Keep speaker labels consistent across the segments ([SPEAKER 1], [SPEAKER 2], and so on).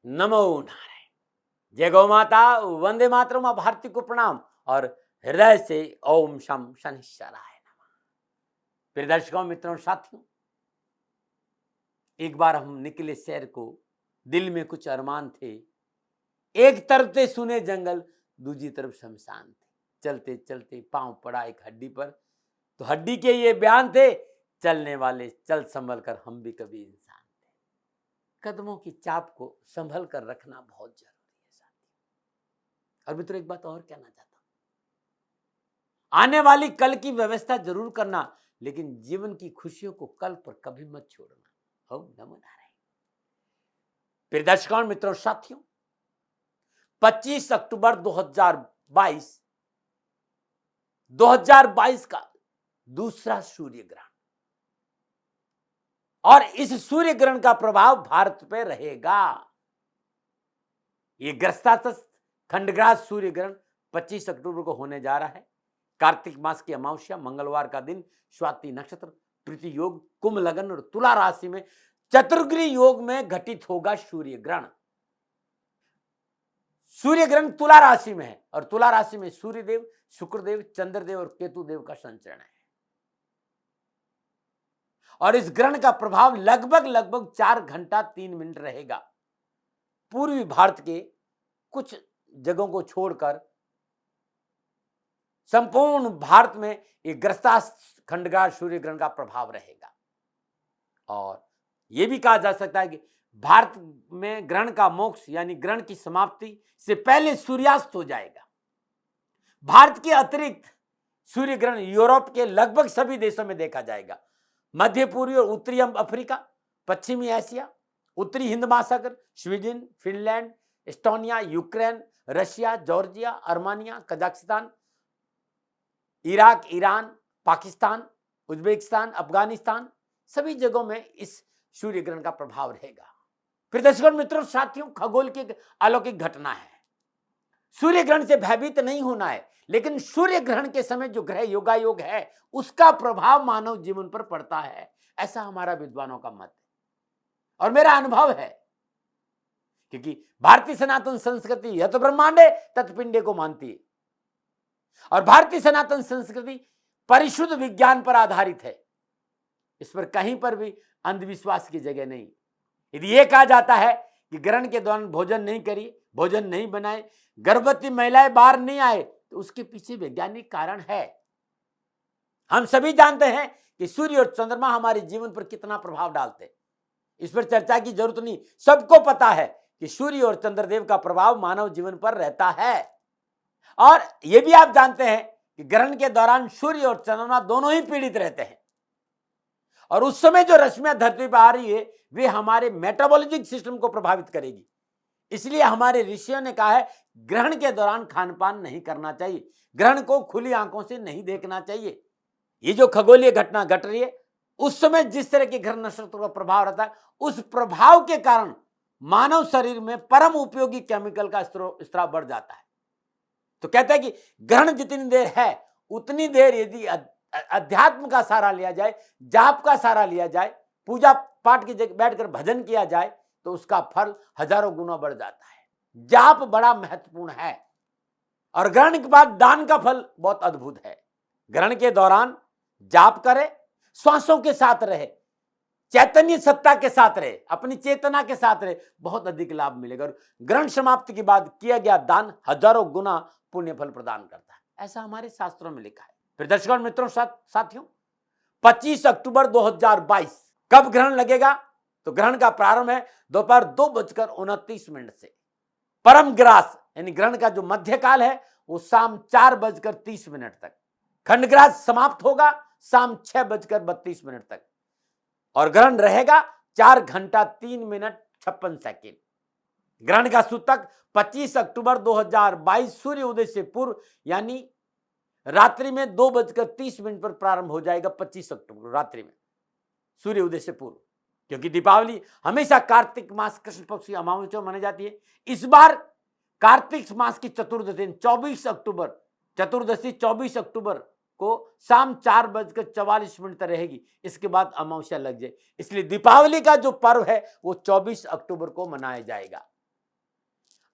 [SPEAKER 1] नमो नारायण। जय गौ माता, वंदे मातरम। मां भारती को प्रणाम और हृदय से ओम शम शनिश्चराय नमः। प्रिय दर्शकों, मित्रों, साथियों, एक बार हम निकले शहर को। दिल में कुछ अरमान थे। एक तरफ से सुने जंगल, दूसरी तरफ शमशान थे। चलते चलते पांव पड़ा एक हड्डी पर, तो हड्डी के ये बयान थे, चलने वाले चल संभल कर, हम भी कभी इंसान थे। कदमों की चाप को संभल कर रखना बहुत जरूरी है साथी। और मित्रों, एक बात और कहना चाहता हूं, आने वाली कल की व्यवस्था जरूर करना, लेकिन जीवन की खुशियों को कल पर कभी मत छोड़ना। ओम नमो नारायण। प्रिय दर्शकों, मित्रों, साथियों, 25 अक्टूबर 2022 का दूसरा सूर्य ग्रहण, और इस सूर्य ग्रहण का प्रभाव भारत पे रहेगा। ये ग्रस्तातस खंडग्रास सूर्य ग्रहण 25 अक्टूबर को होने जा रहा है। कार्तिक मास की अमावस्या, मंगलवार का दिन, स्वाति नक्षत्र, प्रीति योग, कुंभ लगन और तुला राशि में चतुर्ग्रह योग में घटित होगा सूर्य ग्रहण। सूर्य ग्रहण तुला राशि में है, और तुला राशि में सूर्यदेव, शुक्रदेव, चंद्रदेव और केतुदेव का संचरण है। और इस ग्रहण का प्रभाव लगभग 4 घंटा 3 मिनट रहेगा। पूर्वी भारत के कुछ जगहों को छोड़कर संपूर्ण भारत में एक ग्रस्तास खंडग्रास सूर्य ग्रहण का प्रभाव रहेगा। और यह भी कहा जा सकता है कि भारत में ग्रहण का मोक्ष यानी ग्रहण की समाप्ति से पहले सूर्यास्त हो जाएगा। भारत के अतिरिक्त सूर्य ग्रहण यूरोप के लगभग सभी देशों में देखा जाएगा। मध्य पूर्वी और उत्तरी अफ्रीका, पश्चिमी एशिया, उत्तरी हिंद महासागर, Sweden, Finland, Estonia, Ukraine, Russia, Georgia, Armenia, Kazakhstan, Iraq, Iran, Pakistan, Uzbekistan, Afghanistan, सभी जगहों में इस सूर्य ग्रहण का प्रभाव रहेगा। फिर दर्शकों, मित्रों, साथियों, खगोल की अलौकिक घटना है। सूर्य ग्रहण से भयभीत नहीं होना है, लेकिन सूर्य ग्रहण के समय जो ग्रह योगायोग है, उसका प्रभाव मानव जीवन पर पड़ता है, ऐसा हमारा विद्वानों का मत है और मेरा अनुभव है। क्योंकि भारतीय सनातन संस्कृति यत ब्रह्मांडे तत्पिंडे को मानती है, और भारतीय सनातन संस्कृति परिशुद्ध विज्ञान पर आधारित है। इस पर कहीं पर भी अंधविश्वास की जगह नहीं। यदि यह कहा जाता है कि ग्रहण के दौरान भोजन नहीं करिए, भोजन नहीं बनाए, गर्भवती महिलाएं बाहर नहीं आए, तो उसके पीछे वैज्ञानिक कारण है। हम सभी जानते हैं कि सूर्य और चंद्रमा हमारे जीवन पर कितना प्रभाव डालते हैं। इस पर चर्चा की जरूरत नहीं, सबको पता है कि सूर्य और चंद्रदेव का प्रभाव मानव जीवन पर रहता है। और यह भी आप जानते हैं कि ग्रहण के दौरान सूर्य और चंद्रमा दोनों ही पीड़ित रहते हैं, और उस समय जो रश्मियां धरती पर आ रही है, वे हमारे मेटाबॉलिक सिस्टम को प्रभावित करेगी। इसलिए हमारे ऋषियों ने कहा है, ग्रहण के दौरान खान पान नहीं करना चाहिए, ग्रहण को खुली आंखों से नहीं देखना चाहिए। ये जो खगोलीय घटना घट रही है, उस समय जिस तरह के ग्रह नक्षत्र का प्रभाव रहता है, उस प्रभाव के कारण मानव शरीर में परम उपयोगी केमिकल का स्त्राव बढ़ जाता है। तो कहते हैं कि ग्रहण जितनी देर है, उतनी देर यदि अध्यात्म का सहारा लिया जाए, जाप का सहारा लिया जाए, पूजा पाठ की जगह बैठकर भजन किया जाए, तो उसका फल हजारों गुना बढ़ जाता है। जाप बड़ा महत्वपूर्ण है, और ग्रहण के बाद दान का फल बहुत अद्भुत है। ग्रहण के दौरान जाप करे, श्वासों के साथ रहे, चैतन्य सत्ता के साथ रहे, अपनी चेतना के साथ रहे, बहुत अधिक लाभ मिलेगा। और ग्रहण समाप्ति के बाद किया गया दान हजारों गुना पुण्य फल प्रदान करता है, ऐसा हमारे शास्त्रों में लिखा है। फिर दर्शकों, मित्रों, साथियों, 25 अक्टूबर 2022 कब ग्रहण लगेगा? तो ग्रहण का प्रारंभ है दोपहर 2:29 से। परम ग्रास यानी ग्रहण का जो मध्यकाल है, वो शाम 4:30 तक। खंडग्रास समाप्त होगा शाम 6:32 तक, और ग्रहण रहेगा 4 घंटा 3 मिनट 56 सेकेंड। ग्रहण का सूतक 25 अक्टूबर 2022 सूर्य उदय से पूर्व यानी रात्रि में 2:30 पर प्रारंभ हो जाएगा। 25 अक्टूबर रात्रि में सूर्य उदय से पूर्व, क्योंकि दीपावली हमेशा कार्तिक मास कृष्ण पक्ष की अमावस्या मानी जाती है। इस बार कार्तिक मास की चतुर्दशी 24 अक्टूबर, चतुर्दशी 24 अक्टूबर को शाम 4:44 तक रहेगी। इसके बाद अमावस्या लग जाए, इसलिए दीपावली का जो पर्व है वो 24 अक्टूबर को मनाया जाएगा।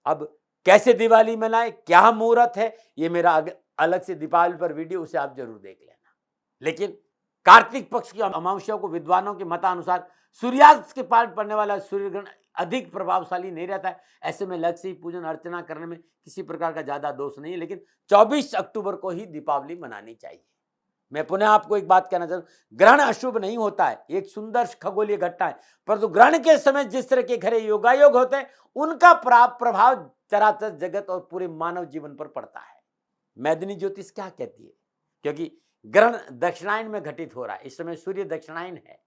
[SPEAKER 1] अब कैसे दिवाली मनाए, क्या मुहूर्त है, ये मेरा अलग से दीपावली पर वीडियो, उसे आप जरूर देख लेना। लेकिन कार्तिक पक्ष की अमावस्या को विद्वानों के मतानुसार सूर्यास्त के पार पड़ने वाला सूर्य ग्रहण अधिक प्रभावशाली नहीं रहता है। ऐसे में लक्ष्मी पूजन अर्चना करने में किसी प्रकार का ज्यादा दोष नहीं है, लेकिन 24 अक्टूबर को ही दीपावली मनानी चाहिए। मैं पुनः आपको एक बात कहना चाहूँ, ग्रहण अशुभ नहीं होता है, एक सुंदर खगोलीय घटना है, परंतु ग्रहण के समय जिस तरह के घरे योगायोग होते हैं उनका प्रभाव चराचर जगत और पूरे मानव जीवन पर पड़ता है। मैदिनी ज्योतिष क्या कहती है? क्योंकि ग्रहण दक्षिणायन में घटित हो रहा है, इस समय सूर्य दक्षिणायन है।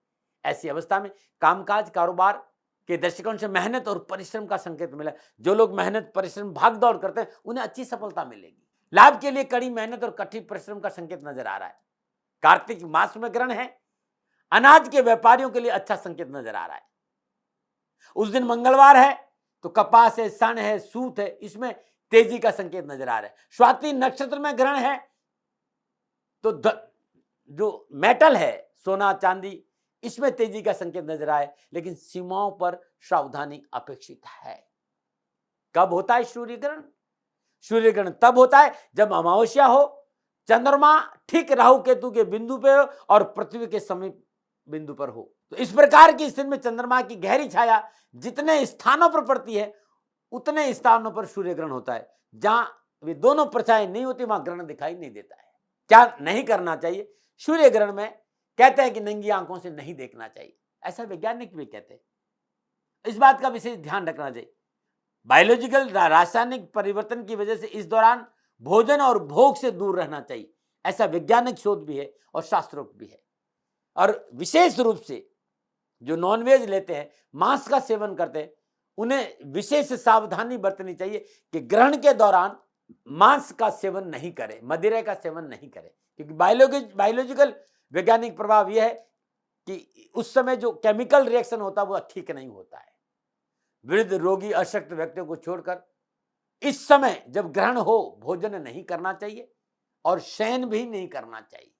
[SPEAKER 1] ऐसी अवस्था में कामकाज कारोबार के दृष्टिकोण से मेहनत और परिश्रम का संकेत मिला। जो लोग मेहनत परिश्रम भाग दौड़ करते हैं उन्हें अच्छी सफलता मिलेगी। लाभ के लिए कड़ी मेहनत और कठिन परिश्रम का संकेत नजर आ रहा है। कार्तिक मास में ग्रहण है, अनाज के व्यापारियों के लिए अच्छा संकेत नजर आ रहा है। उस दिन मंगलवार है तो कपास है, सन है, सूत है, इसमें तेजी का संकेत नजर आ रहा है। स्वाति नक्षत्र में ग्रहण है तो जो मेटल है, सोना चांदी, इसमें तेजी का संकेत नजर आए, लेकिन सीमाओं पर सावधानी अपेक्षित है। कब होता है सूर्य ग्रहण? सूर्य ग्रहण तब होता है जब अमावस्या हो, चंद्रमा ठीक राहु केतु के बिंदु पे हो और पृथ्वी के समीप बिंदु पर हो। तो इस प्रकार की स्थिति में चंद्रमा की गहरी छाया जितने स्थानों पर पड़ती है उतने स्थानों पर सूर्य ग्रहण होता है। जहां वे दोनों परछाई नहीं होती वहां ग्रहण दिखाई नहीं देता है। क्या नहीं करना चाहिए? सूर्य ग्रहण में कहते हैं कि नंगी आंखों से नहीं देखना चाहिए, ऐसा वैज्ञानिक भी कहते हैं। इस बात का विशेष ध्यान रखना चाहिए। बायोलॉजिकल रासायनिक परिवर्तन की वजह से इस दौरान भोजन और भोग से दूर रहना चाहिए, ऐसा वैज्ञानिक शोध भी है और शास्त्रोक्त भी है। और विशेष रूप से जो नॉनवेज लेते हैं, मांस का सेवन करते हैं, उन्हें विशेष सावधानी बरतनी चाहिए कि ग्रहण के दौरान मांस का सेवन नहीं करें, मदिरा का सेवन नहीं करें, क्योंकि बायोलॉजिकल वैज्ञानिक प्रभाव यह है कि उस समय जो केमिकल रिएक्शन होता है वो ठीक नहीं होता है। वृद्ध, रोगी, अशक्त व्यक्तियों को छोड़कर इस समय जब ग्रहण हो भोजन नहीं करना चाहिए और शयन भी नहीं करना चाहिए।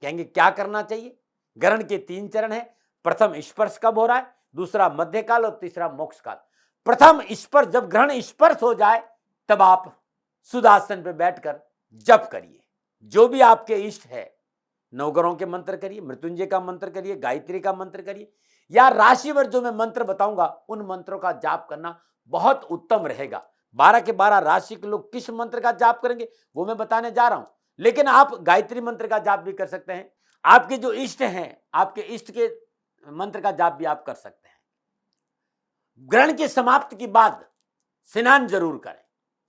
[SPEAKER 1] कहेंगे क्या करना चाहिए? ग्रहण के 3 चरण है। प्रथम स्पर्श कब हो रहा है, दूसरा मध्यकाल और तीसरा मोक्ष काल। प्रथम स्पर्श, जब ग्रहण स्पर्श हो जाए तब आप सुदासन पे बैठकर जप करिए। जो भी आपके इष्ट है, नवग्रहों के मंत्र करिए, मृत्युंजय का मंत्र करिए, गायत्री का मंत्र करिए, या राशिवर जो मैं मंत्र बताऊंगा उन मंत्रों का जाप करना बहुत उत्तम रहेगा। 12 के 12 राशि के लोग किस मंत्र का जाप करेंगे वो मैं बताने जा रहा हूं, लेकिन आप गायत्री मंत्र का जाप भी कर सकते हैं। आपके जो इष्ट हैं, आपके इष्ट के मंत्र का जाप भी आप कर सकते हैं। ग्रहण की समाप्ति के बाद स्नान जरूर करें।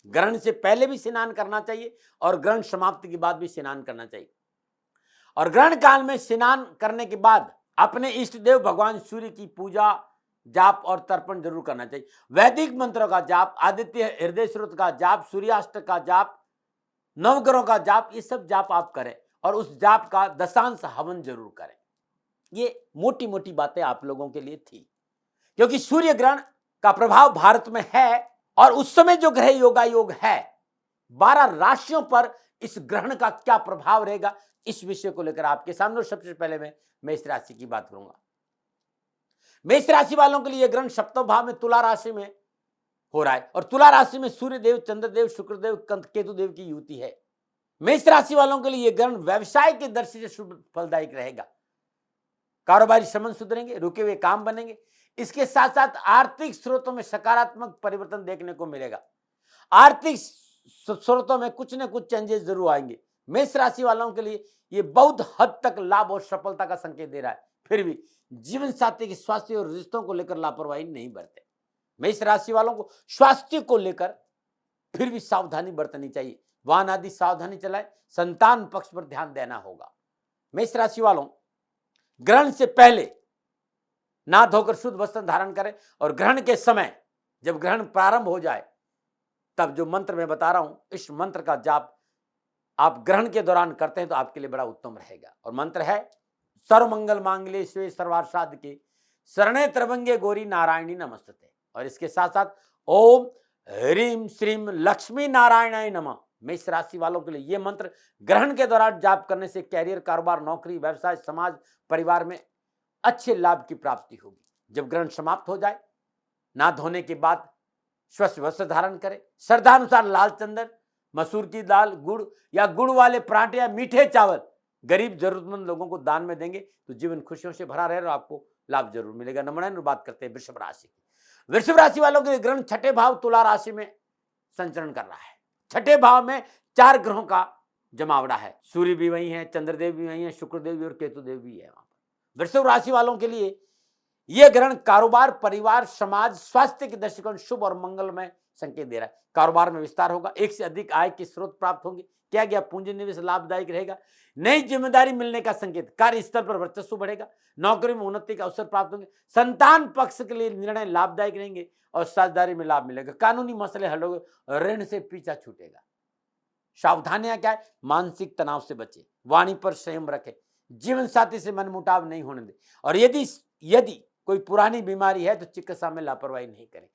[SPEAKER 1] ग्रहण से पहले भी स्नान करना चाहिए और ग्रहण समाप्ति के बाद भी स्नान करना चाहिए। और ग्रहण काल में स्नान करने के बाद अपने इष्ट देव भगवान सूर्य की पूजा, जाप और तर्पण जरूर करना चाहिए। वैदिक मंत्रों का जाप, आदित्य हृदय स्रोत का जाप, सूर्याष्ट का जाप, नवग्रहों का जाप, ये सब जाप आप करें और उस जाप का दशांश हवन जरूर करें। ये मोटी मोटी बातें आप लोगों के लिए थी, क्योंकि सूर्य ग्रहण का प्रभाव भारत में है और उस समय जो ग्रह योगायोग है 12 राशियों पर इस ग्रहण का क्या प्रभाव रहेगा, इस विषय को लेकर आपके सामने सबसे पहले मैं मेष राशि की बात करूंगा। मेष राशि वालों के लिए यह ग्रहण सप्तम भाव में तुला राशि में हो रहा है और तुला राशि में सूर्य देव, चंद्रदेव, शुक्रदेव, केतु देव की युति है। मेष राशि वालों के लिए यह ग्रहण व्यवसाय की दृष्टि से शुभ फलदायक रहेगा। कारोबारी संबंध सुधरेंगे, रुके हुए काम बनेंगे। इसके साथ साथ आर्थिक स्रोतों में सकारात्मक परिवर्तन देखने को मिलेगा। आर्थिक स्रोतों में कुछ न कुछ चेंजेस जरूर आएंगे। मेष राशि वालों के लिए यह बहुत हद तक लाभ और सफलता का संकेत दे रहा है। फिर भी जीवन साथी के स्वास्थ्य और रिश्तों को लेकर लापरवाही नहीं बरते। मेष राशि वालों को स्वास्थ्य को लेकर फिर भी सावधानी बरतनी चाहिए। वाहन आदि सावधानी चलाए, संतान पक्ष पर ध्यान देना होगा। मेष राशि वालों ग्रहण से पहले ना धोकर शुद्ध वस्त्र धारण करें और ग्रहण के समय जब ग्रहण प्रारंभ हो जाए तब जो मंत्र मैं बता रहा हूं, इस मंत्र का जाप आप ग्रहण के दौरान करते हैं तो आपके लिए बड़ा उत्तम रहेगा। और मंत्र है सर्वमंगल मांगल्ये शिवे सर्वार्थ साधके शरणे त्र्यंबके गौरी नारायणी नमस्तुते। और इसके साथ साथ ओम ह्रीम श्रीम लक्ष्मी नारायणाय नमः। मेष राशि वालों के लिए यह मंत्र ग्रहण के दौरान जाप करने से कैरियर, कारोबार, नौकरी, व्यवसाय, समाज, परिवार में अच्छे लाभ की प्राप्ति होगी। जब ग्रहण समाप्त हो जाए, ना धोने के बाद स्वच्छ वस्त्र धारण करें, श्रद्धानुसार लाल चंदन, मसूर की दाल, गुड़ या गुड़ वाले पराठे या मीठे चावल गरीब जरूरतमंद लोगों को दान में देंगे तो जीवन खुशियों से भरा रहे और आपको लाभ जरूर मिलेगा। नंबर 9 बात करते हैं वृषभ राशि की। वृषभ राशि वालों के लिए ग्रहण छठे भाव तुला राशि में संचरण कर रहा है। छठे भाव में 4 ग्रहों का जमावड़ा है। सूर्य भी वही है, चंद्रदेव भी वही है, शुक्रदेव भी और केतुदेव भी है। वहां पर वृषभ राशि वालों के लिए यह ग्रहण कारोबार, परिवार, समाज, स्वास्थ्य के दृष्टिकोण शुभ और मंगलमय संकेत दे रहा है। कारोबार में विस्तार होगा, एक से अधिक आय के स्रोत प्राप्त होंगे, किया गया पूंजी निवेश लाभदायक रहेगा, नई जिम्मेदारी मिलने का संकेत, कार्य स्तर पर वर्चस्व बढ़ेगा, नौकरी में उन्नति का अवसर प्राप्त होंगे, संतान पक्ष के लिए निर्णय लाभदायक रहेंगे और साझेदारी में लाभ मिलेगा, कानूनी मसले हल होंगे, ऋण से पीछा छूटेगा। सावधानियां क्या है? मानसिक तनाव से बचे, वाणी पर संयम रखें, जीवन साथी से मनमुटाव नहीं होने दें और यदि कोई पुरानी बीमारी है तो चिकित्सा में लापरवाही नहीं करें।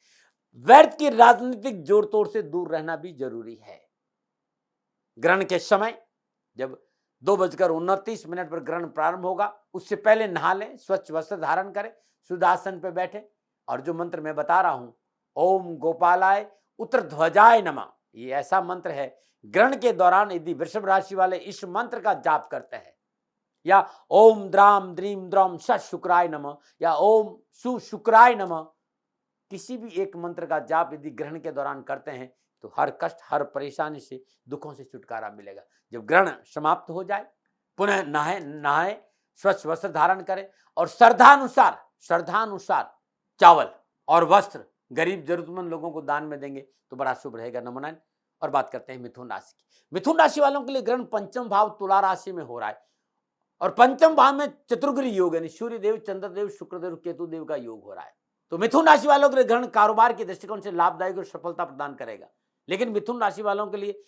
[SPEAKER 1] व्यर्थ की राजनीतिक जोड़ तोड़ से दूर रहना भी जरूरी है। ग्रहण के समय जब 2:29 पर ग्रहण प्रारंभ होगा, उससे पहले नहा लें, स्वच्छ वस्त्र धारण करें, शुद्ध आसन पर बैठे और जो मंत्र मैं बता रहा हूं, ओम गोपालाय उत्तरध्वजाय नमः, ये ऐसा मंत्र है। ग्रहण के दौरान यदि वृषभ राशि वाले इस मंत्र का जाप करते हैं या ओम द्राम द्रीम द्रौम सत शुक्राय नमः या ओम शुक्राय नमः, किसी भी एक मंत्र का जाप यदि ग्रहण के दौरान करते हैं तो हर कष्ट, हर परेशानी से, दुखों से छुटकारा मिलेगा। जब ग्रहण समाप्त हो जाए पुनः नहाए, स्वच्छ वस्त्र धारण करें और श्रद्धानुसार चावल और वस्त्र गरीब जरूरतमंद लोगों को दान में देंगे तो बड़ा शुभ रहेगा। नंबर 9 और बात करते हैं मिथुन राशि की। मिथुन राशि वालों के लिए ग्रहण पंचम भाव तुला राशि में हो रहा है और पंचम भाव में चतुर्ग्रही योग यानी सूर्यदेव, चंद्रदेव, शुक्रदेव, केतुदेव का योग हो रहा है। तो मिथुन राशि वालों के लिए ग्रहण कारोबार के दृष्टिकोण से लाभदायक और सफलता प्रदान करेगा, लेकिन मिथुन राशि वालों के लिए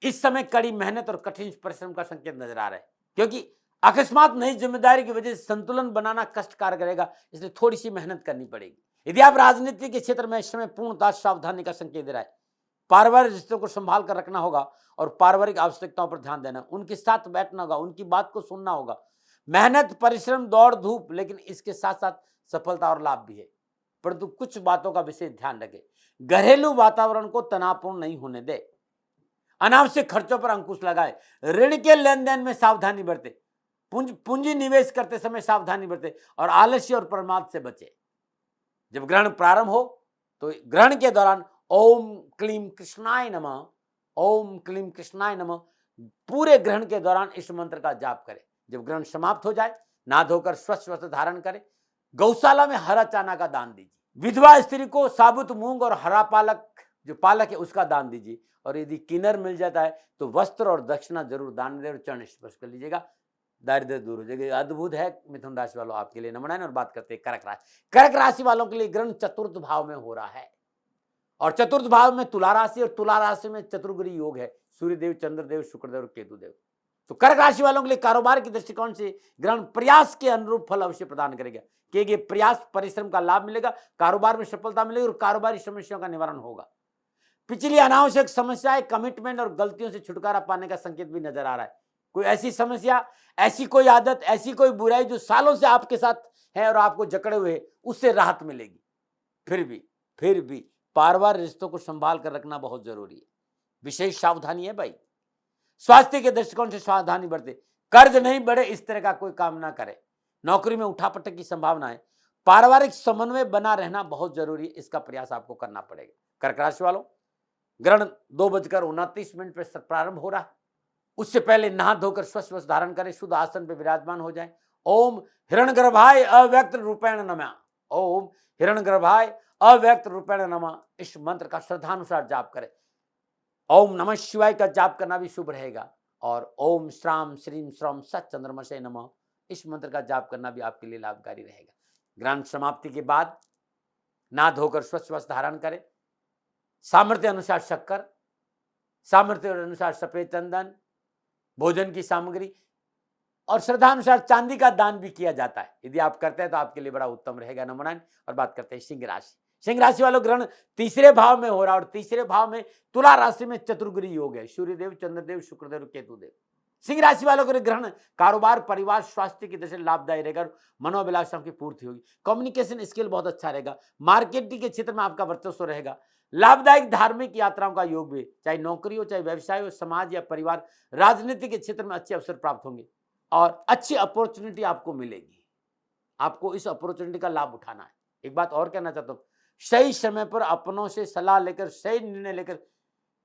[SPEAKER 1] इस समय कड़ी मेहनत और कठिन परिश्रम का संकेत नजर आ रहा है, क्योंकि अकस्मात नई जिम्मेदारी की वजह से संतुलन बनाना कष्टकार करेगा, इसलिए थोड़ी सी मेहनत करनी पड़ेगी। यदि आप राजनीति के क्षेत्र में इस समय पूर्णतः सावधानी का संकेत दे रहा है। पारिवारिक रिश्तों को संभाल कर रखना होगा और पारिवारिक आवश्यकताओं पर ध्यान देना, उनके साथ बैठना होगा, उनकी बात को सुनना होगा। मेहनत, परिश्रम, दौड़ धूप, लेकिन इसके साथ साथ सफलता और लाभ भी है, परंतु कुछ बातों का विशेष ध्यान रखें। घरेलू वातावरण को तनावपूर्ण नहीं होने दे, अनावश्यक खर्चों पर अंकुश लगाए, ऋण के लेन देन में सावधानी बरते, पूंजी निवेश करते समय सावधानी बरते और आलस्य और प्रमाद से बचे। जब ग्रहण प्रारंभ हो तो ग्रहण के दौरान ओम क्लीम कृष्णाय नमः, ओम क्लीम कृष्णाय नमः पूरे ग्रहण के दौरान इस मंत्र का जाप करें। जब ग्रहण समाप्त हो जाए नहा धोकर स्वच्छ वस्त्र धारण करें, गौशाला में हरा चना का दान दीजिए, विधवा स्त्री को साबुत मूंग और हरा पालक, जो पालक है उसका दान दीजिए और यदि किन्नर मिल जाता है तो वस्त्र और दक्षिणा जरूर दान दे और चरण स्पर्श कर लीजिएगा, दारिद्र्य दूर हो जाएगा। अद्भुत है मिथुन राशि वालों आपके लिए। नंबर 9 और बात करते हैं कर्क राशि। कर्क राशि वालों के लिए ग्रहण चतुर्थ भाव में हो रहा है और चतुर्थ भाव में तुला राशि और तुला राशि में चतुर्ग्रही योग है, सूर्यदेव, चंद्रदेव, शुक्रदेव और केतुदेव। तो कर्क राशि वालों के लिए कारोबार के दृष्टिकोण से ग्रहण प्रयास के अनुरूप फल अवश्य प्रदान करेगा, कि प्रयास परिश्रम का लाभ मिलेगा, कारोबार में सफलता मिलेगी और कारोबारी समस्याओं का निवारण होगा। पिछली अनावश्यक समस्याएं, कमिटमेंट और गलतियों से छुटकारा पाने का संकेत भी नजर आ रहा है। कोई ऐसी समस्या, ऐसी कोई आदत, ऐसी कोई बुराई जो सालों से आपके साथ है और आपको जकड़े हुए, उससे राहत मिलेगी। फिर भी पारिवारिक रिश्तों को संभाल कर रखना बहुत जरूरी है, विशेष सावधानी है भाई। स्वास्थ्य के दृष्टिकोण से सावधानी बरते, कर्ज नहीं बढ़े इस तरह का कोई काम ना करे, नौकरी में उठापटक की संभावना है, पारिवारिक समन्वय बना रहना बहुत जरूरी है, इसका प्रयास आपको करना पड़ेगा। कर्क राशि वालों, ग्रहण 2:29 पर प्रारंभ हो रहा है, उससे पहले नहा धोकर स्वच्छ वस्त्र धारण करें, शुद्ध आसन पर विराजमान हो जाएं। ओम हिरण्यगर्भाय अव्यक्त रूपेण नमः, ओम हिरण्यगर्भाय अव्यक्त रूपेण नमः इस मंत्र का श्रद्धानुसार जाप करें। ओम नमः शिवाय का जाप करना भी शुभ रहेगा और ओम श्राम श्रीम श्रम सत चंद्रमसे नमः इस मंत्र का जाप करना भी आपके लिए लाभकारी रहेगा। ग्रहण समाप्ति के बाद नहा धोकर स्वच्छ वस्त्र धारण करें, सामर्थ्य अनुसार शक्कर, सामर्थ्य अनुसार सफेद चंदन, भोजन की सामग्री और श्रद्धा अनुसार चांदी का दान भी किया जाता है। यदि आप करते हैं तो आपके लिए बड़ा उत्तम रहेगा। नंबर 9 और बात करते हैं सिंह राशि। सिंह राशि वालों ग्रहण तीसरे भाव में हो रहा है और तीसरे भाव में तुला राशि में चतुर्ग्रही योग है, सूर्यदेव, चंद्रदेव, शुक्रदेव, केतुदेव। सिंह राशि वालों के ग्रहण कारोबार, परिवार, स्वास्थ्य की दृष्टि से लाभदायी रहेगा, मनोभिलाषाओं की पूर्ति होगी, कम्युनिकेशन स्किल बहुत अच्छा रहेगा, मार्केटिंग के क्षेत्र में आपका वर्चस्व रहेगा, लाभदायक धार्मिक यात्राओं का योग भी, चाहे नौकरी हो, चाहे व्यवसाय हो, समाज या परिवार, राजनीति के क्षेत्र में अच्छे अवसर प्राप्त होंगे और अच्छी अपॉर्चुनिटी आपको मिलेगी। आपको इस अपॉर्चुनिटी का लाभ उठाना है। एक बात और कहना चाहता हूं, सही समय पर अपनों से सलाह लेकर सही निर्णय लेकर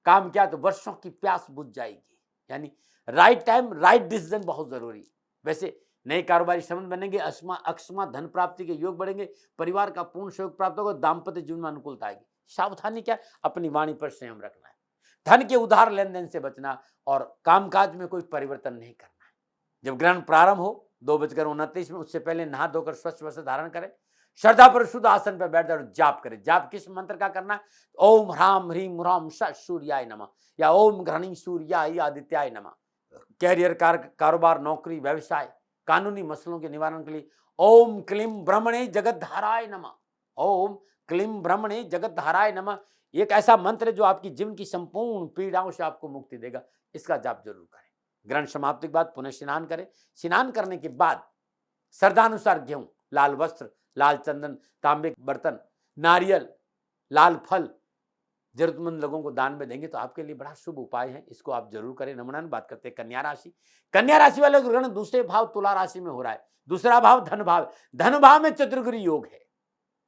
[SPEAKER 1] काम किया तो वर्षों की प्यास बुझ जाएगी। यानी राइट टाइम राइट डिसीजन बहुत जरूरी है। वैसे नए कारोबारी संबंध बनेंगे, अकस्मात धन प्राप्ति के योग बढ़ेंगे, परिवार का पूर्ण सहयोग प्राप्त होगा, दाम्पत्य जीवन में अनुकूलता आएगी। सावधानी क्या है? अपनी वाणी पर संयम रखना है, धन के उधार लेन देन से बचना और कामकाज में कोई परिवर्तन नहीं करना है। जब ग्रहण प्रारंभ हो 2:29 में, उससे पहले नहा धोकर स्वच्छ वस्त्र धारण करें, श्रद्धा पर शुद्ध आसन पर बैठ जाओ, जाप करें। जाप किस मंत्र का करना है? ओम ह्राम ह्रीम ह्राम स सूर्याय नमः या ओम घृणी सूर्याय आदित्याय नमः। कैरियर, कारोबार, नौकरी, व्यवसाय, कानूनी मसलों के निवारण के लिए ओम क्लीम ब्रह्मणे जगतधाराय नमः, ओम क्लीम ब्रह्मणे जगतधाराय नमः। एक ऐसा मंत्र है जो आपकी जीवन की संपूर्ण पीड़ाओं से आपको मुक्ति देगा। इसका जाप जरूर करें। ग्रहण समाप्ति के बाद पुनः स्नान करें। स्नान करने के बाद श्रद्धानुसार गेहूं, लाल वस्त्र, लाल चंदन, तांबे के बर्तन, नारियल, लाल फल जरूरतमंद लोगों को दान में देंगे तो आपके लिए बड़ा शुभ उपाय है। इसको आप जरूर करें। नमूना बात करते हैं कन्या राशि। कन्या राशि वाले ग्रहण दूसरे भाव तुला राशि में हो रहा है। दूसरा भाव धन भाव, धन भाव में चतुर्ग्रह योग है।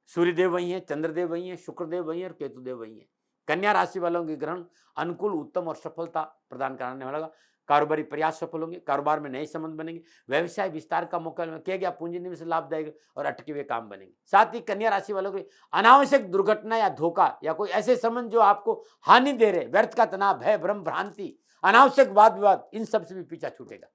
[SPEAKER 1] सूर्यदेव वही है, चंद्रदेव वही है, शुक्रदेव वही है और केतुदेव वही है। कन्या राशि वालों के ग्रहण अनुकूल, उत्तम और सफलता प्रदान कराने वाला। कारोबारी प्रयास सफल होंगे, कारोबार में नए संबंध बनेंगे, व्यवसाय विस्तार का मौका किया गया पूंजी निवेश लाभदायक और अटके हुए काम बनेंगे। साथ ही कन्या राशि वालों के अनावश्यक दुर्घटना या धोखा या कोई ऐसे संबंध जो आपको हानि दे रहे, व्यर्थ का तनाव, भय, भ्रम, भ्रांति, अनावश्यक वाद विवाद, इन सब से भी पीछा छूटेगा।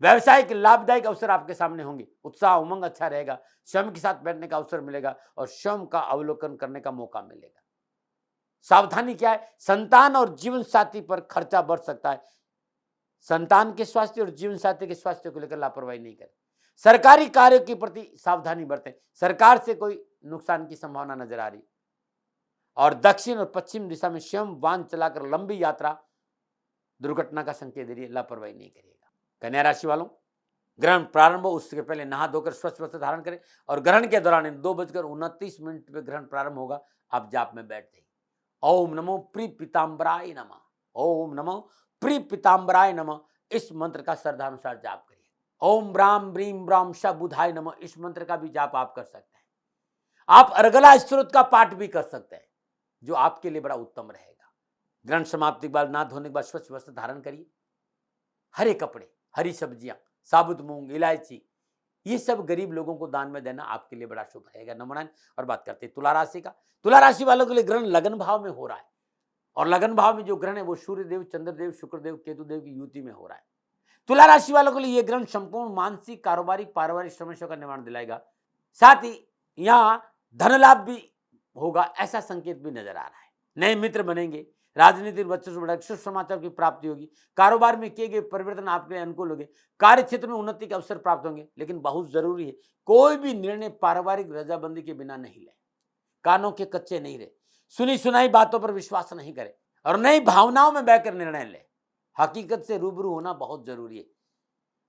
[SPEAKER 1] व्यवसाय के लाभदायक अवसर आपके सामने होंगे। उत्साह उमंग अच्छा रहेगा। स्वयं के साथ बैठने का अवसर मिलेगा और स्वयं का अवलोकन करने का मौका मिलेगा। सावधानी क्या है? संतान और जीवन साथी पर खर्चा बढ़ सकता है। संतान के स्वास्थ्य और जीवन साथी के स्वास्थ्य को लेकर लापरवाही नहीं करें। सरकारी कार्यों के प्रति सावधानी बरतें। सरकार से कोई नुकसान की संभावना नजर आ रही। और दक्षिण और पश्चिम दिशा में स्वयं वाहन चलाकर लंबी यात्रा दुर्घटना का संकेत दे रही है। लापरवाही नहीं करिएगा। कन्या राशि वालों, ग्रहण प्रारंभ हो उसके पहले नहा धोकर स्वच्छ वस्त्र धारण करें और ग्रहण के दौरान 2:29 पे ग्रहण प्रारंभ होगा। आप जाप में बैठ जाइए। ओम नमो प्रिय पीताम्बराय नमः, ओम नमो प्रिय पीताम्बराय नमः। इस मंत्र का श्रद्धानुसार जाप करिए। ओम ब्राम ब्रीम ब्राम श बुधाय नमः। इस मंत्र का भी जाप आप कर सकते हैं। आप अर्गला स्त्रोत का पाठ भी कर सकते हैं, जो आपके लिए बड़ा उत्तम रहेगा। ग्रहण समाप्ति के बाद नहा धोने के बाद स्वच्छ वस्त्र धारण करिए। हरे कपड़े, हरी सब्जियां, साबुत मूंग, इलायची, ये सब गरीब लोगों को दान में देना आपके लिए बड़ा शुभ रहेगा। नमूना। और बात करते हैं तुला राशि का। तुला राशि वालों के लिए ग्रहण लगन भाव में हो रहा है और लगन भाव में जो ग्रहण है वो सूर्यदेव, चंद्रदेव, शुक्रदेव, केतुदेव की युति में हो रहा है। तुला राशि वालों के लिए यह ग्रहण संपूर्ण मानसिक, कारोबारी, पारिवारिक समस्याओं का निवारण दिलाएगा। साथ ही यहाँ धन लाभ भी होगा, ऐसा संकेत भी नजर आ रहा है। नए मित्र बनेंगे, राजनीतिक बच्चों से बढ़ा शुभ समाचार की प्राप्ति होगी। कारोबार में किए गए परिवर्तन आपके लिए अनुकूल होंगे। कार्य क्षेत्र में उन्नति के अवसर प्राप्त होंगे। लेकिन बहुत जरूरी है, कोई भी निर्णय पारिवारिक रजाबंदी के बिना नहीं ले। कानों के कच्चे नहीं रहे। सुनी सुनाई बातों पर विश्वास नहीं करें और नई भावनाओं में बहकर निर्णय ले। हकीकत से रूबरू होना बहुत जरूरी है।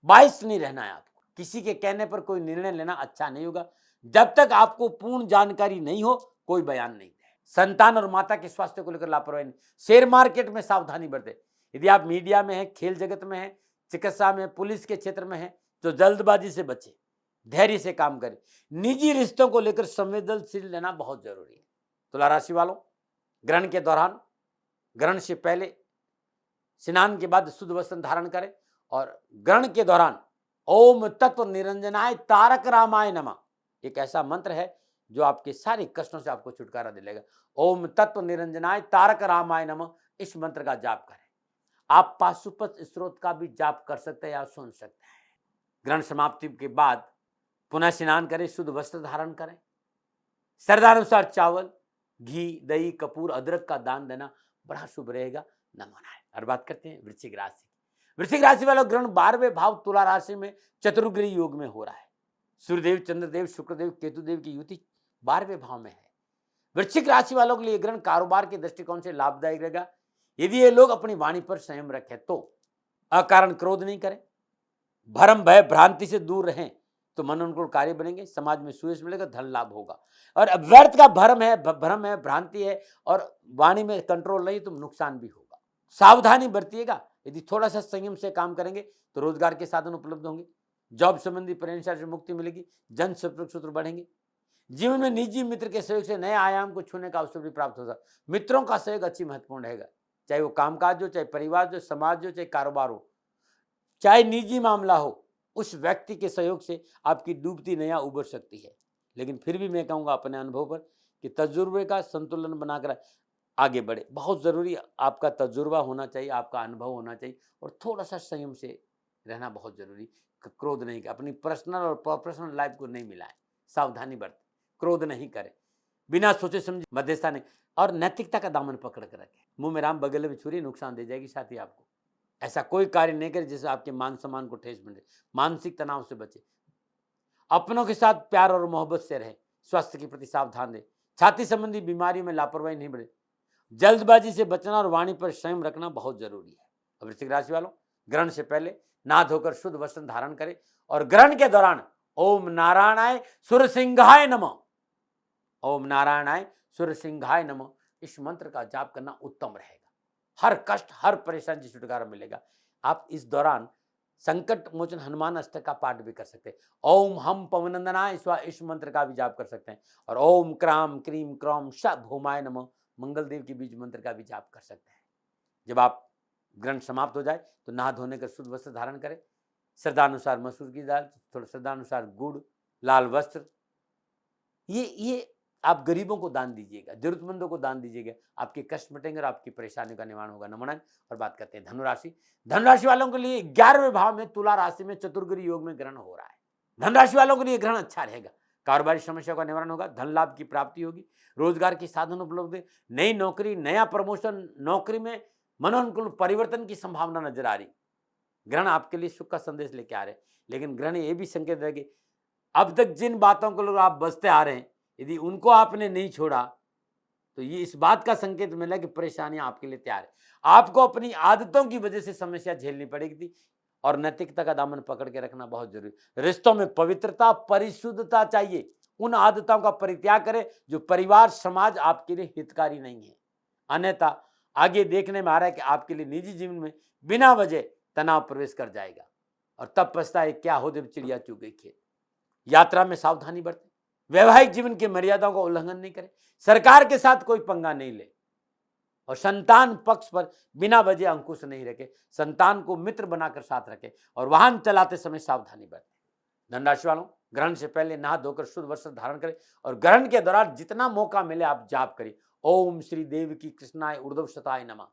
[SPEAKER 1] बाइस नहीं रहना है आपको। किसी के कहने पर कोई निर्णय लेना अच्छा नहीं होगा। जब तक आपको पूर्ण जानकारी नहीं हो, कोई बयान नहीं दे। संतान और माता के स्वास्थ्य को लेकर लापरवाही नहीं। शेयर मार्केट में सावधानी बरतें। यदि आप मीडिया में हैं, खेल जगत में हैं, चिकित्सा में, पुलिस के क्षेत्र में हैं, तो जल्दबाजी से बचें, धैर्य से काम करें। निजी रिश्तों को लेकर संवेदनशील लेना बहुत जरूरी है। तुला राशि वालों, ग्रहण के दौरान, ग्रहण से पहले, स्नान के बाद शुद्ध वस्त्र धारण करें और ग्रहण के दौरान ओम तत्व निरंजनाय तारक रामाय नमः, एक ऐसा मंत्र है जो आपके सारे कष्टों से आपको छुटकारा दिलाएगा। ओम तत्व निरंजनाय तारक रामाय नमः, इस मंत्र का जाप करें। आप पाशुपत स्त्रोत का भी जाप कर सकते हैं या सुन सकते हैं। ग्रहण समाप्ति के बाद पुनः स्नान करें, शुद्ध वस्त्र धारण करें। श्रद्धानुसार चावल, घी, दही, कपूर, अदरक का दान देना बड़ा शुभ रहेगा। नमूना है। और बात करते हैं वृश्चिक राशि। वृश्चिक राशि वाला ग्रहण 12वें भाव तुला राशि में चतुर्ग्रह योग में हो रहा है। सूर्यदेव, चंद्रदेव, शुक्रदेव, केतुदेव की युति 12वें भाव में है। वृश्चिक राशि वालों के लिए ग्रहण कारोबार के दृष्टिकोण से लाभदायक रहेगा। यदि ये लोग अपनी वाणी पर संयम रखें तो, अकारण क्रोध नहीं करें, भरम भय भ्रांति से दूर रहें तो मन अनुकूल कार्य बनेंगे, समाज में सुयश मिलेगा, धन लाभ होगा। और अब व्यर्थ का भ्रम है, भ्रांति है और वाणी में कंट्रोल नहीं तो नुकसान भी होगा। सावधानी बरतिएगा। यदि थोड़ा सा संयम से काम करेंगे तो रोजगार के साधन उपलब्ध होंगे, जॉब संबंधी परेशानी से मुक्ति मिलेगी, जन संपर्क सूत्र बढ़ेंगे। जीवन में निजी मित्र के सहयोग से नए आयाम को छूने का अवसर भी प्राप्त होगा। मित्रों का सहयोग अच्छी महत्वपूर्ण रहेगा, चाहे वो कामकाज हो, चाहे परिवार हो, समाज हो, चाहे कारोबार हो, चाहे निजी मामला हो, उस व्यक्ति के सहयोग से आपकी डूबती नैया उबर सकती है। लेकिन फिर भी मैं कहूँगा अपने अनुभव पर कि तजुर्बे का संतुलन बनाकर आगे बढ़े। बहुत ज़रूरी आपका तजुर्बा होना चाहिए, आपका अनुभव होना चाहिए और थोड़ा सा संयम से रहना बहुत ज़रूरी। क्रोध नहीं, अपनी पर्सनल और प्रोफेशनल लाइफ को नहीं मिलाएं, सावधानी बरतें, क्रोध नहीं करें, बिना सोचे समझे मध्यस्थता नहीं, और नैतिकता का दामन पकड़ कर रखें। मुंह में राम बगल में छुरी, नुकसान दे जाएगी साथ ही आपको। ऐसा कोई कार्य नहीं करे जिससे आपके मान सम्मान को ठेस मिले। मानसिक तनाव से बचे, अपनों के साथ प्यार और मोहब्बत से रहे, स्वास्थ्य के प्रति सावधान रहे, छाती संबंधी बीमारी में लापरवाही नहीं बढ़े, जल्दबाजी से बचना और वाणी पर संयम रखना बहुत जरूरी है। अब वृश्चिक राशि वालों, ग्रहण से पहले नहा धोकर शुद्ध वस्त्र धारण करें और ग्रहण के दौरान ओम नारायणाय सुरसिंहाय नमः, ओम नारायणाय सुरसिंहाय नमः इस मंत्र का जाप करना उत्तम रहेगा। हर कष्ट, हर परेशानी से छुटकारा मिलेगा। आप इस दौरान संकट मोचन हनुमान अष्टक का पाठ भी कर सकते हैं। ओम हम पवनंदनाय स्वा इस मंत्र का भी जाप कर सकते हैं और ओम क्राम क्रीम क्रौम श भूमाय नमः मंगल देव के बीज मंत्र का भी जाप कर सकते हैं। जब आप ग्रहण समाप्त हो जाए तो नहा धोने कर शुद्ध वस्त्र धारण करें, श्रद्धानुसार मसूर की दाल, थोड़ा श्रद्धानुसार गुड़, लाल वस्त्र, ये आप गरीबों को दान दीजिएगा, जरूरतमंदों को दान दीजिएगा। आपके कष्ट मिटेंगे और आपकी परेशानियों का निवारण होगा। नमन। और बात करते हैं धनुराशि। धनुराशि वालों के लिए 11वें भाव में तुला राशि में चतुर्ग्रह योग में ग्रहण हो रहा है। धनराशि वालों के लिए ग्रहण अच्छा रहेगा। कारोबारी समस्या का निवारण होगा, धन लाभ की प्राप्ति होगी, रोजगार के साधन उपलब्ध है, नई नौकरी, नया प्रमोशन, नौकरी में मनोनुकूल परिवर्तन की संभावना नजर आ रही। ग्रहण आपके लिए सुख का संदेश लेके आ रहे हैं, लेकिन ग्रहण ये भी संकेत है कि अब तक जिन बातों को लोग आप बचते आ रहे हैं, यदि उनको आपने नहीं छोड़ा तो ये इस बात का संकेत मिला कि परेशानियां आपके लिए तैयार है। आपको अपनी आदतों की वजह से समस्या झेलनी पड़ेगी थी और नैतिकता का दामन पकड़ के रखना बहुत जरूरी। रिश्तों में पवित्रता, परिशुद्धता चाहिए। उन आदतों का परित्याग करें जो परिवार, समाज आपके लिए हितकारी नहीं है। अन्यथा आगे देखने में आ रहा है कि आपके लिए निजी जीवन में बिना वजह तनाव प्रवेश कर जाएगा और तब पछताए क्या हो जब चिड़िया चुग गई खेत। यात्रा में सावधानी बरतें, वैवाहिक जीवन की मर्यादाओं का उल्लंघन नहीं करें, सरकार के साथ कोई पंगा नहीं ले और संतान पक्ष पर बिना वजह अंकुश नहीं रखे। संतान को मित्र बनाकर साथ रखें और वाहन चलाते समय सावधानी बरतें। धनराशि वालों, ग्रहण से पहले नहा धोकर शुद्ध वस्त्र धारण करें और ग्रहण के दौरान जितना मौका मिले आप जाप करें। ओम श्री देव की कृष्णाय ऊर्ध्वशताय नमः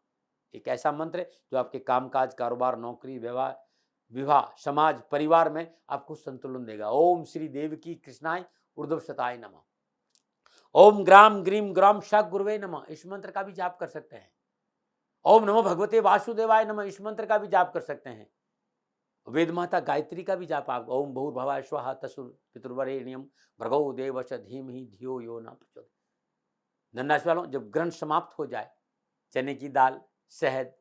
[SPEAKER 1] एक ऐसा मंत्र है जो आपके कामकाज, कारोबार, नौकरी, विवाह, समाज, परिवार में आपको संतुलन देगा। ओम श्री देव की कृष्णाय ऊर्ध्वशताय नमः। ओम ग्राम ग्रीम ग्राम श गुरुवे नमः इस मंत्र का भी जाप कर सकते हैं। ओम नमो भगवते वासुदेवाय नमः इस मंत्र का भी जाप कर सकते हैं। वेद माता गायत्री का भी जाप आप ओम भूर्भुवः स्वः तत्सवितुर्वरेण्यं भर्गो देवस्य धीमहि धियो यो न प्रचोदयात्। धनराशि वालों, जब ग्रहण समाप्त हो जाए, चने की दाल, शहद,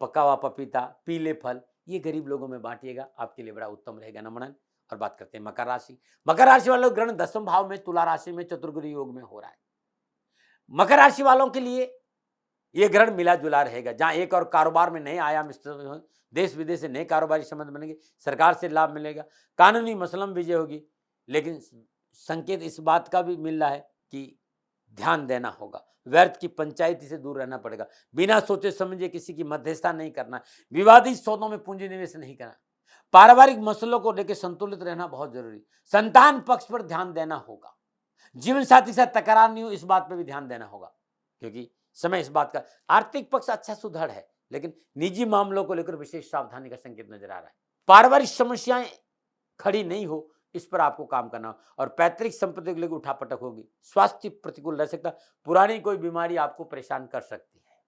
[SPEAKER 1] पका हुआ पपीता, पीले फल ये गरीब लोगों में बांटिएगा, आपके लिए बड़ा उत्तम रहेगा। नमन। और बात करते हैं मकर राशि। मकर राशि वालों, ग्रहण 10वें भाव में तुला राशि में चतुर्ग्रह योग में हो रहा है। मकर राशि वालों के लिए यह ग्रहण मिला जुला रहेगा, जहां एक और कारोबार में नए आयाम, देश विदेश से नए कारोबारी संबंध बनेंगे, सरकार से लाभ मिलेगा, कानूनी मसलों में विजय होगी। लेकिन संकेत इस बात का भी मिल रहा है कि ध्यान देना होगा, व्यर्थ की पंचायती से दूर रहना पड़ेगा, बिना सोचे समझे किसी की मध्यस्थता नहीं करना, विवादित सौदों में पूंजी निवेश नहीं करना, पारिवारिक मसलों को लेकर संतुलित रहना बहुत जरूरी। संतान पक्ष पर ध्यान देना होगा, जीवन साथी के साथ तकरार नहीं हो इस बात पर भी ध्यान देना होगा, क्योंकि समय इस बात का। आर्थिक पक्ष अच्छा सुधर है, लेकिन निजी मामलों को लेकर विशेष सावधानी का संकेत नजर आ रहा है। पारिवारिक समस्याएं खड़ी नहीं हो इस पर आपको काम करना और पैतृक संपत्ति को लेकर उठापटक होगी। स्वास्थ्य प्रतिकूल रह सकता, पुरानी कोई बीमारी आपको परेशान कर सकती है।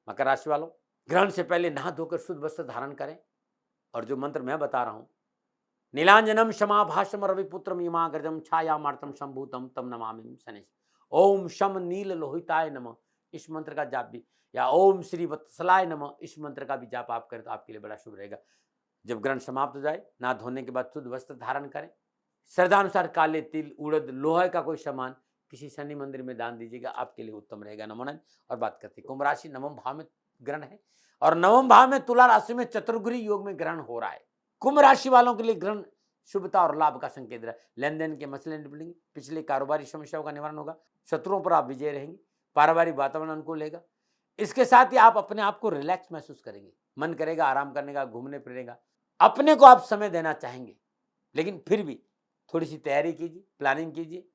[SPEAKER 1] मकर राशि वालों, ग्रहण से पहले नहा धोकर शुद्ध वस्त्र धारण करें और जो मंत्र मैं बता रहा हूं, नीलांजनम क्षमाभाषम रविपुत्रम यमाग्रजम छायामार्तम संभूतम तम नमामि शनि। ओम शम नील लोहिताय नमः इस मंत्र का जाप भी, या ओम श्री वत्सलाय नमः इस मंत्र का भी जाप आप करें तो आपके लिए बड़ा शुभ रहेगा। जब ग्रहण समाप्त हो जाए, नहा धोने के बाद शुद्ध वस्त्र धारण करें श्रद्धानुसार काले तिल, उड़द, लोहे का कोई सामान किसी शनि मंदिर में दान दीजिएगा, आपके लिए उत्तम रहेगा। नमोनन। और बात करते हैं कुंभ राशि, नवम भाव में ग्रहण है और नवम भाव में तुला राशि में चतुर्ग्रही योग में ग्रहण हो रहा है। कुंभ राशि वालों के लिए ग्रहण शुभता और लाभ का संकेत रहा है। लेन देन के मसले निपटेंगे, पिछले कारोबारी समस्याओं का निवारण होगा, शत्रुओं पर आप विजय रहेंगे, पारिवारिक वातावरण अनुकूल रहेगा। इसके साथ ही आप अपने आप को रिलैक्स महसूस करेंगे, मन करेगा आराम करने का, घूमने फिरने का, अपने को आप समय देना चाहेंगे। लेकिन फिर भी थोड़ी सी तैयारी कीजिए, प्लानिंग कीजिए,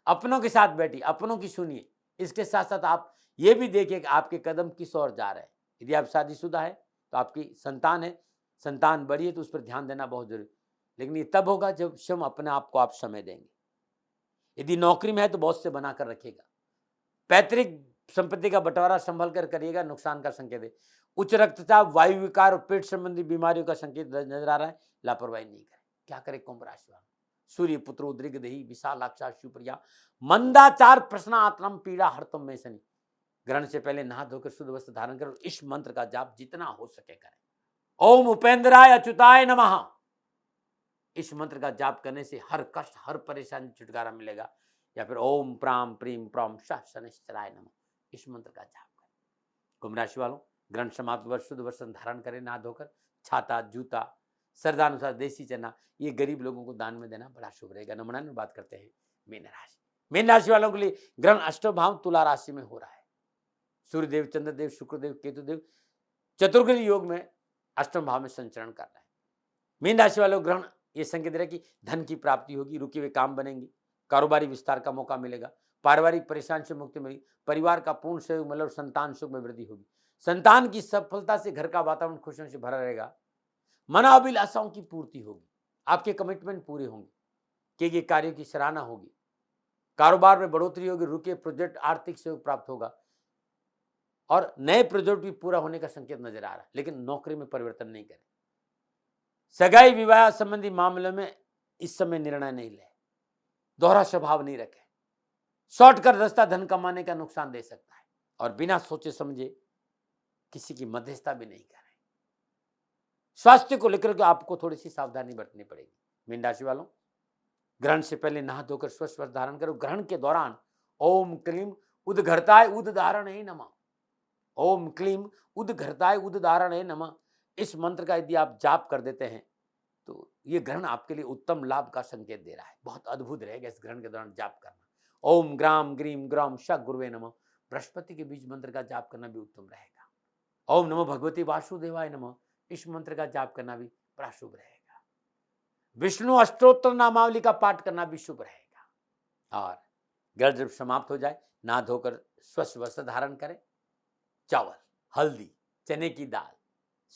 [SPEAKER 1] अपनों के साथ बैठिए, अपनों की सुनिए। इसके साथ साथ आप ये भी देखिए कि आपके कदम किस ओर जा रहे हैं। यदि आप शादीशुदा है तो आपकी संतान है, संतान बड़ी है तो उस पर ध्यान देना बहुत जरूरी। लेकिन ये तब होगा जब स्वयं अपने आप को आप समय देंगे। यदि नौकरी में है तो बहुत से बनाकर रखिएगा। पैतृक संपत्ति का बंटवारा संभल कर करिएगा, नुकसान का संकेत है। उच्च रक्तचाप, वायु विकार और पेट संबंधी बीमारियों का संकेत नजर आ रहा है, लापरवाही नहीं करें। क्या करें कुंभ राशि वाले? सूर्य पुत्र उद्रिग देही विशालाक्षा शिवप्रिया मंदाचार प्रश्नात्रम पीड़ा हरतम में शनि। ग्रहण से पहले नहा धोकर शुद्ध वस्त्र धारण कर इस मंत्र का जाप जितना हो सके करें। ओम उपेंद्राय अच्युताय नमः। इस मंत्र का जाप करने से हर कष्ट, हर परेशानी छुटकारा मिलेगा। या फिर ओम प्राम प्रीम प्रम शाह शनिश्चराय नमः, इस मंत्र का जाप करें। कुंभ राशि वालों, ग्रहण समाप्त वर्ष शुद्ध वस्त्र धारण करें, नहा धोकर छाता, जूता, श्रद्धानुसार देसी चना ये गरीब लोगों को दान में देना बड़ा शुभ रहेगा। नमूना में बात करते हैं मीन राशि। मीन राशि वालों के लिए ग्रहण अष्टम भाव तुला राशि में हो रहा है। सूर्यदेव, चंद्रदेव, शुक्रदेव, केतुदेव चतुर्ग्रही योग में अष्टम भाव में संचरण कर रहे हैं। मीन राशि वालों ग्रहण ये संकेत है कि धन की प्राप्ति होगी, रुके हुए काम बनेंगे, कारोबारी विस्तार का मौका मिलेगा, पारिवारिक परेशानी से मुक्ति मिलेगी, परिवार का पूर्ण सहयोग मिलेगा और संतान सुख में वृद्धि होगी। संतान की सफलता से घर का वातावरण खुशियों से भरा रहेगा। मनोअभिलाषाओं की पूर्ति होगी, आपके कमिटमेंट पूरे होंगे, किए गए कार्यों की सराहना होगी, कारोबार में बढ़ोतरी होगी, रुके प्रोजेक्ट आर्थिक सहयोग प्राप्त होगा और नए प्रोजेक्ट भी पूरा होने का संकेत नजर आ रहा है। लेकिन नौकरी में परिवर्तन नहीं करें। सगाई विवाह संबंधी मामलों में इस समय निर्णय नहीं ले, दोहरा स्वभाव नहीं रखें, शॉर्ट कर रास्ता धन कमाने का नुकसान दे सकता है और बिना सोचे समझे किसी की मध्यस्थता भी नहीं करें। स्वास्थ्य को लेकर के आपको थोड़ी सी सावधानी बरतनी पड़ेगी। मीन राशि वालों, ग्रहण से पहले नहा धोकर स्वच्छ वस्त्र धारण करो। ग्रहण के दौरान ओम क्लीम उद्घरताय उद्धारणय नमः, ओम क्लीम उद्घरताय उद्धारणय नमः, इस मंत्र का यदि आप जाप कर देते हैं तो ये ग्रहण आपके लिए उत्तम लाभ का संकेत दे रहा है। बहुत अद्भुत रहेगा इस ग्रहण के दौरान जाप करना। ओम ग्राम ग्रीम ग्राम श गुरुवे नमः, बृहस्पति के बीज मंत्र का जाप करना भी उत्तम रहेगा। ओम नमो भगवती वासुदेवाय नमः, इस मंत्र का जाप करना भी बड़ा शुभ रहेगा। विष्णु अष्टोत्तर नामावली का पाठ करना भी शुभ रहेगा। और ग्रहण जब समाप्त हो जाए नहा धोकर स्वच्छ वस्त्र धारण करें, चावल, हल्दी, चने की दाल,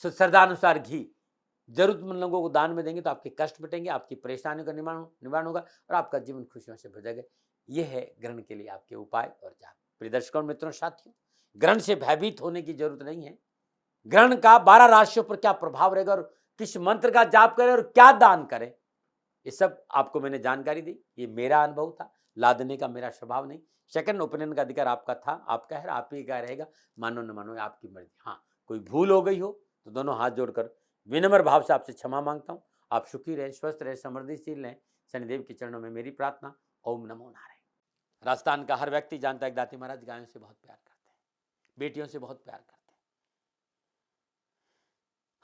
[SPEAKER 1] श्रद्धानुसार घी जरूरतमंद लोगों को दान में देंगे तो आपके कष्ट मिटेंगे, आपकी परेशानियों का निवारण होगा और आपका जीवन खुशियों से भर जाएगा। यह है ग्रहण के लिए आपके उपाय और जाप। प्रिय दर्शकों, मित्रों, साथियों, ग्रहण से भयभीत होने की जरूरत नहीं है। ग्रहण का 12 राशियों पर क्या प्रभाव रहेगा और किस मंत्र का जाप करें और क्या दान करें, ये सब आपको मैंने जानकारी दी। ये मेरा अनुभव था, लादने का मेरा स्वभाव नहीं। सेकंड ओपिनियन का अधिकार आपका था, आपका है, आप ही का रहेगा। मानो न मानो आपकी मर्जी। हाँ, कोई भूल हो गई हो तो दोनों हाथ जोड़कर विनम्र भाव से आपसे क्षमा मांगता हूँ। आप सुखी रहें, स्वस्थ रहें, समृद्धिशील रहें। शनिदेव के चरणों में मेरी प्रार्थना। ओम नमो नारायण। राजस्थान का हर व्यक्ति जानता है दाती महाराज गायों से बहुत प्यार करते हैं, बेटियों से बहुत प्यार करते हैं।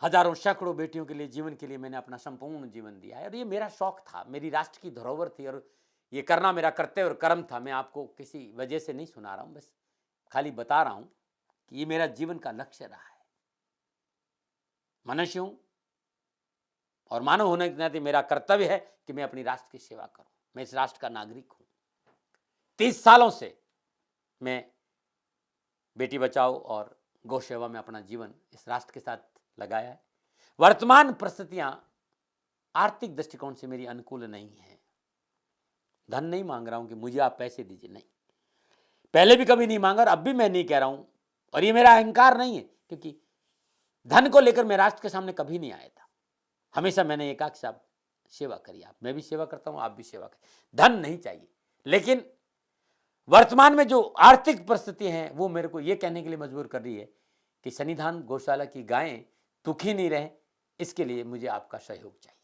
[SPEAKER 1] हजारों सैकड़ों बेटियों के लिए, जीवन के लिए मैंने अपना संपूर्ण जीवन दिया है और ये मेरा शौक था, मेरी राष्ट्र की धरोहर थी और ये करना मेरा कर्तव्य और कर्म था। मैं आपको किसी वजह से नहीं सुना रहा हूँ, बस खाली बता रहा हूँ कि ये मेरा जीवन का लक्ष्य रहा है। मनुष्य हूं और मानव होने के नाते मेरा कर्तव्य है कि मैं अपनी राष्ट्र की सेवा करूं। मैं इस राष्ट्र का नागरिक हूं। 30 सालों से मैं बेटी बचाओ और गौ सेवा में अपना जीवन इस राष्ट्र के साथ लगाया है। वर्तमान परिस्थितियां आर्थिक दृष्टिकोण से मेरी अनुकूल नहीं है। धन नहीं मांग रहा हूं कि मुझे आप पैसे दीजिए, नहीं, पहले भी कभी नहीं मांगा और अब भी मैं नहीं कह रहा हूं। और ये मेरा अहंकार नहीं है, क्योंकि धन को लेकर मैं राष्ट्र के सामने कभी नहीं आया था। हमेशा मैंने ये कहा कि साहब सेवा करिए, आप, मैं भी सेवा करता हूं, आप भी सेवा करिए। धन नहीं चाहिए, लेकिन वर्तमान में जो आर्थिक परिस्थिति हैं वो मेरे को ये कहने के लिए मजबूर कर रही है कि सन्निधान गौशाला की गायें दुखी नहीं रहे, इसके लिए मुझे आपका सहयोग चाहिए।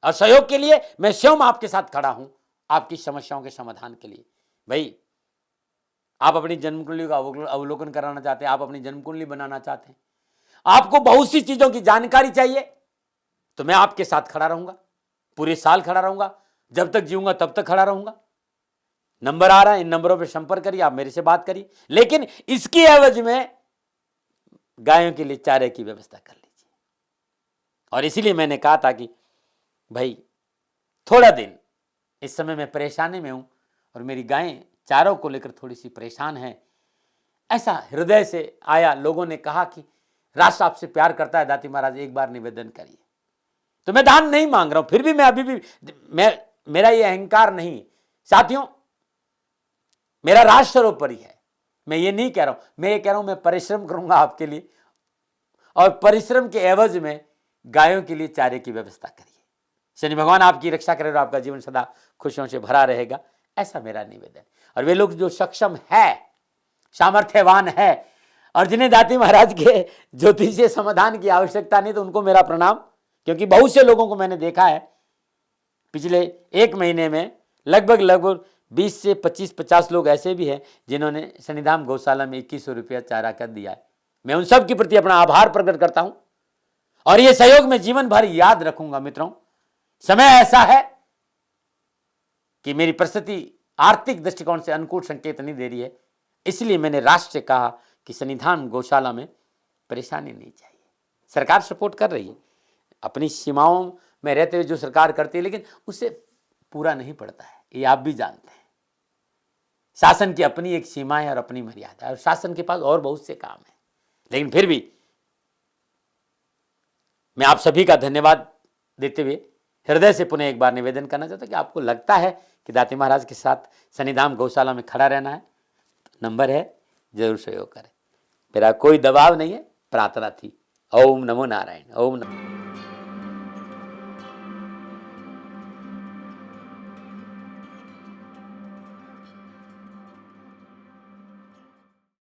[SPEAKER 1] और सहयोग के लिए मैं स्वयं आपके साथ खड़ा हूं, आपकी समस्याओं के समाधान के लिए। भाई, आप अपनी जन्म कुंडली का अवलोकन कराना चाहते हैं, आप अपनी जन्म कुंडली बनाना चाहते हैं, आपको बहुत सी चीजों की जानकारी चाहिए, तो मैं आपके साथ खड़ा रहूंगा, पूरे साल खड़ा रहूंगा, जब तक जीऊंगा तब तक खड़ा रहूंगा। नंबर आ रहा है, इन नंबरों पर संपर्क करिए, आप मेरे से बात करिए, लेकिन इसकी एवज में गायों के लिए चारे की व्यवस्था कर लीजिए। और इसीलिए मैंने कहा था कि भाई थोड़ा दिन इस समय मैं परेशानी में हूं और मेरी गायें चारों को लेकर थोड़ी सी परेशान है, ऐसा हृदय से आया। लोगों ने कहा कि राष्ट्र आपसे प्यार करता है दाती महाराज, एक बार निवेदन करिए। तो मैं दान नहीं मांग रहा हूं, फिर भी मैं अभी भी मेरा ये अहंकार नहीं साथियों, मेरा राष्ट्र सर्वोपरि है। मैं ये नहीं कह रहा हूं, मैं ये कह रहा हूं मैं परिश्रम करूंगा आपके लिए, और परिश्रम के एवज में गायों के लिए चारे की व्यवस्था करिए। शनि भगवान आपकी रक्षा करे और आपका जीवन सदा खुशियों से भरा रहेगा, ऐसा मेरा निवेदन। और वे लोग जो सक्षम है, सामर्थ्यवान है, और जिन्हें दाती महाराज के ज्योतिषीय समाधान की आवश्यकता नहीं, तो उनको मेरा प्रणाम। क्योंकि बहुत से लोगों को मैंने देखा है पिछले एक महीने में, लगभग 20 से 25-50 लोग ऐसे भी हैं जिन्होंने शनिधाम गौशाला में 2100 रुपया चारा कर दिया है। मैं उन सब के प्रति अपना आभार प्रकट करता हूं, और यह सहयोग मैं जीवन भर याद रखूंगा। मित्रों, समय ऐसा है कि मेरी परिस्थिति आर्थिक दृष्टिकोण से अनुकूल संकेत नहीं दे रही है, इसलिए मैंने राष्ट्र से कहा कि शनिधाम गौशाला में परेशानी नहीं चाहिए। सरकार सपोर्ट कर रही है, अपनी सीमाओं में रहते हुए जो सरकार करती है, लेकिन उससे पूरा नहीं पड़ता है, ये आप भी जानते हैं। शासन की अपनी एक सीमा है और अपनी मर्यादा है, और शासन के पास और बहुत से काम है। लेकिन फिर भी मैं आप सभी का धन्यवाद देते हुए हृदय से पुनः एक बार निवेदन करना चाहता हूं कि आपको लगता है कि दाती महाराज के साथ शनिधाम गौशाला में खड़ा रहना है, तो नंबर है, जरूर सहयोग करें। मेरा कोई दबाव नहीं है, प्रार्थना थी। ओम नमो नारायण। ओम नमो।